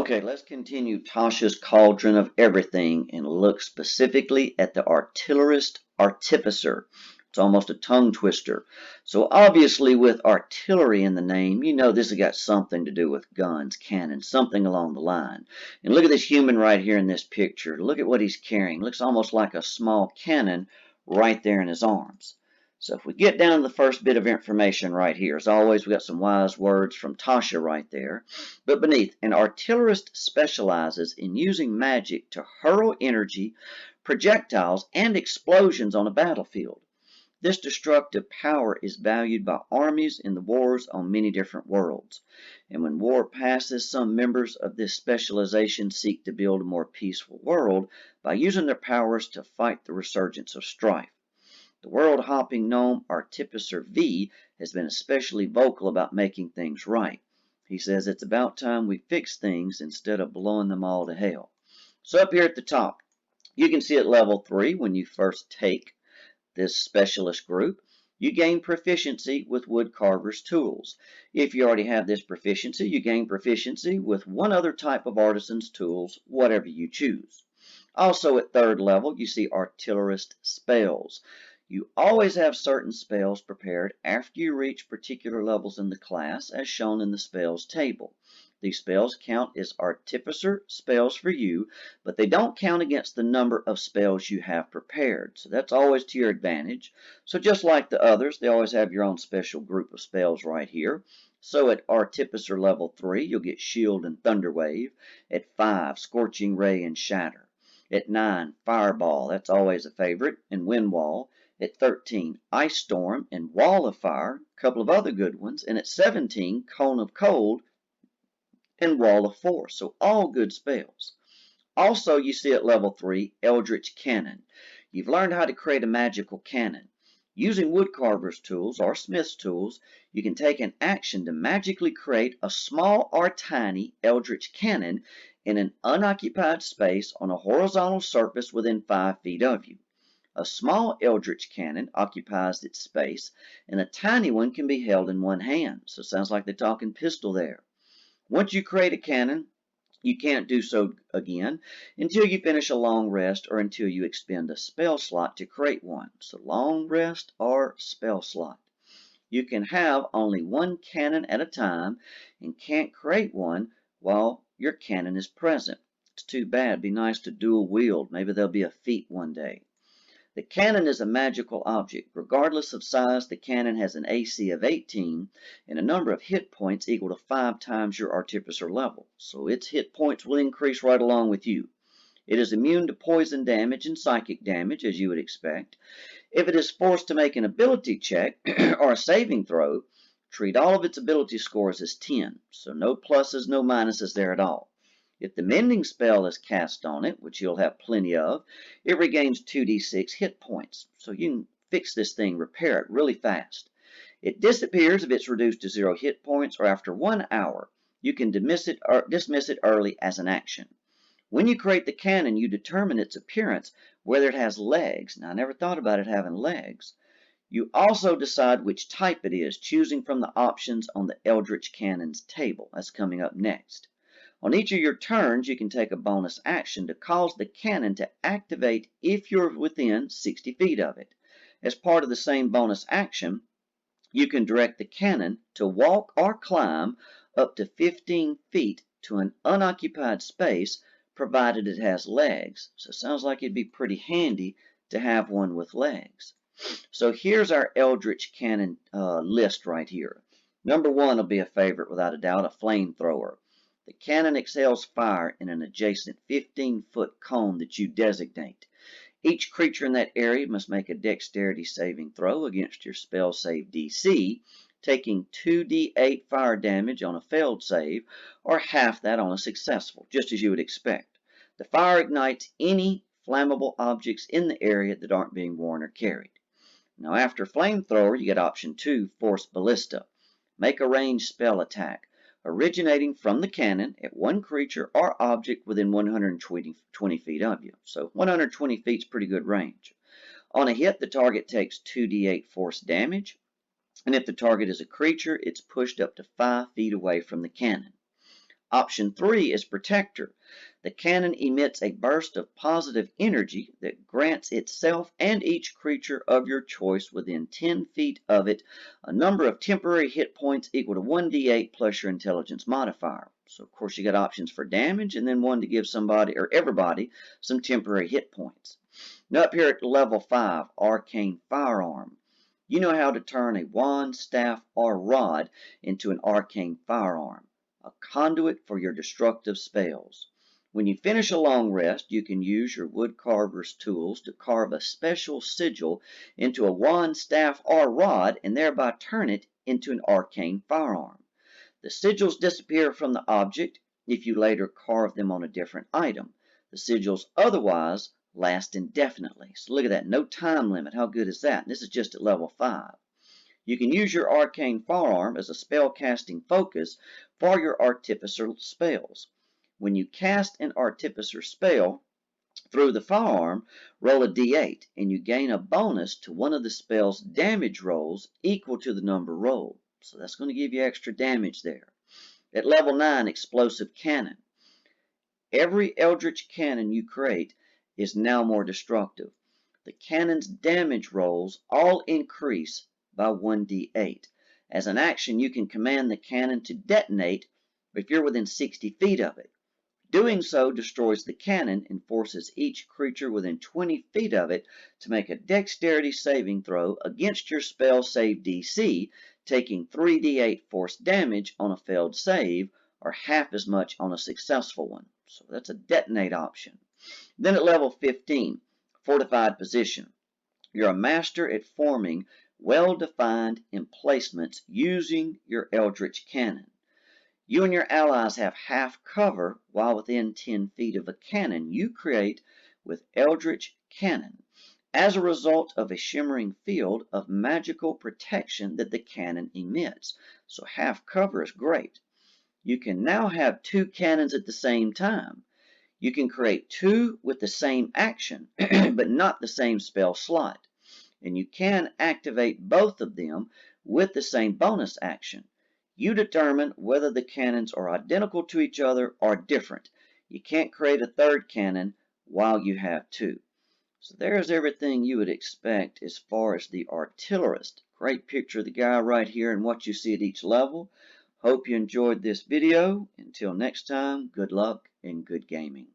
Okay, let's continue Tasha's Cauldron of Everything and look specifically at the Artillerist Artificer. It's almost a tongue twister. So obviously with artillery in the name, you know this has got something to do with guns, cannons, something along the line. And look at this human right here in this picture. Look at what he's carrying. Looks almost like a small cannon right there in his arms. So if we get down to the first bit of information right here, as always, we got some wise words from Tasha right there. But beneath, an artillerist specializes in using magic to hurl energy, projectiles, and explosions on a battlefield. This destructive power is valued by armies in the wars on many different worlds. And when war passes, some members of this specialization seek to build a more peaceful world by using their powers to fight the resurgence of strife. The world-hopping gnome Artificer V has been especially vocal about making things right. He says it's about time we fix things instead of blowing them all to hell. So up here at the top, you can see at level 3 when you first take this specialist group, you gain proficiency with woodcarver's tools. If you already have this proficiency, you gain proficiency with one other type of artisan's tools, whatever you choose. Also at 3rd level, you see Artillerist Spells. You always have certain spells prepared after you reach particular levels in the class, as shown in the spells table. These spells count as Artificer spells for you, but they don't count against the number of spells you have prepared. So that's always to your advantage. So just like the others, they always have your own special group of spells right here. So at Artificer level 3, you'll get Shield and Thunderwave. At 5, Scorching Ray and Shatter. At 9, Fireball, that's always a favorite, and Windwall. At 13, Ice Storm and Wall of Fire, a couple of other good ones. And at 17, Cone of Cold and Wall of Force. So all good spells. Also, you see at level 3, Eldritch Cannon. You've learned how to create a magical cannon. Using woodcarver's tools or smith's tools, you can take an action to magically create a small or tiny Eldritch Cannon in an unoccupied space on a horizontal surface within 5 feet of you. A small Eldritch Cannon occupies its space, and a tiny one can be held in one hand. So it sounds like they're talking pistol there. Once you create a cannon, you can't do so again until you finish a long rest or until you expend a spell slot to create one. So long rest or spell slot. You can have only one cannon at a time and can't create one while your cannon is present. It's too bad. It'd be nice to dual wield. Maybe there'll be a feat one day. The cannon is a magical object. Regardless of size, the cannon has an AC of 18 and a number of hit points equal to 5 times your Artificer level. So its hit points will increase right along with you. It is immune to poison damage and psychic damage, as you would expect. If it is forced to make an ability check or a saving throw, treat all of its ability scores as 10. So no pluses, no minuses there at all. If the mending spell is cast on it, which you'll have plenty of, it regains 2d6 hit points. So you can fix this thing, repair it really fast. It disappears if it's reduced to 0 hit points or after 1 hour. You can dismiss it early as an action. When you create the cannon, you determine its appearance, whether it has legs. Now, I never thought about it having legs. You also decide which type it is, choosing from the options on the Eldritch Cannon's table. That's coming up next. On each of your turns, you can take a bonus action to cause the cannon to activate if you're within 60 feet of it. As part of the same bonus action, you can direct the cannon to walk or climb up to 15 feet to an unoccupied space, provided it has legs. So it sounds like it'd be pretty handy to have one with legs. So here's our Eldritch Cannon list right here. Number 1 will be a favorite without a doubt, a Flamethrower. The cannon exhales fire in an adjacent 15-foot cone that you designate. Each creature in that area must make a dexterity saving throw against your spell save DC, taking 2d8 fire damage on a failed save, or half that on a successful, just as you would expect. The fire ignites any flammable objects in the area that aren't being worn or carried. Now after Flamethrower, you get option 2, Force Ballista. Make a ranged spell attack, originating from the cannon at one creature or object within 120 feet of you. So 120 feet is pretty good range. On a hit, the target takes 2d8 force damage, and if the target is a creature, it's pushed up to 5 feet away from the cannon. Option 3 is Protector. The cannon emits a burst of positive energy that grants itself and each creature of your choice within 10 feet of it a number of temporary hit points equal to 1d8 plus your intelligence modifier. So, of course, you got options for damage and then one to give somebody or everybody some temporary hit points. Now, up here at level 5, Arcane Firearm. You know how to turn a wand, staff, or rod into an arcane firearm, a conduit for your destructive spells. When you finish a long rest, you can use your wood carver's tools to carve a special sigil into a wand, staff, or rod and thereby turn it into an arcane firearm. The sigils disappear from the object if you later carve them on a different item. The sigils otherwise last indefinitely. So look at that, no time limit. How good is that? And this is just at level 5. You can use your arcane firearm as a spell casting focus for your Artificer spells. When you cast an Artificer spell through the firearm, roll a d8 and you gain a bonus to one of the spell's damage rolls equal to the number rolled. So that's going to give you extra damage there. At level 9, Explosive Cannon. Every Eldritch Cannon you create is now more destructive. The cannon's damage rolls all increase by 1d8. As an action, you can command the cannon to detonate if you're within 60 feet of it. Doing so destroys the cannon and forces each creature within 20 feet of it to make a dexterity saving throw against your spell save DC, taking 3d8 force damage on a failed save or half as much on a successful one. So that's a detonate option. Then at level 15, Fortified Position. You're a master at forming well-defined emplacements using your Eldritch Cannon. You and your allies have half cover while within 10 feet of a cannon you create with Eldritch Cannon as a result of a shimmering field of magical protection that the cannon emits. So half cover is great. You can now have 2 cannons at the same time. You can create 2 with the same action, but not the same spell slot. And you can activate both of them with the same bonus action. You determine whether the cannons are identical to each other or different. You can't create a third cannon while you have 2. So there's everything you would expect as far as the Artillerist. Great picture of the guy right here and what you see at each level. Hope you enjoyed this video. Until next time, good luck and good gaming.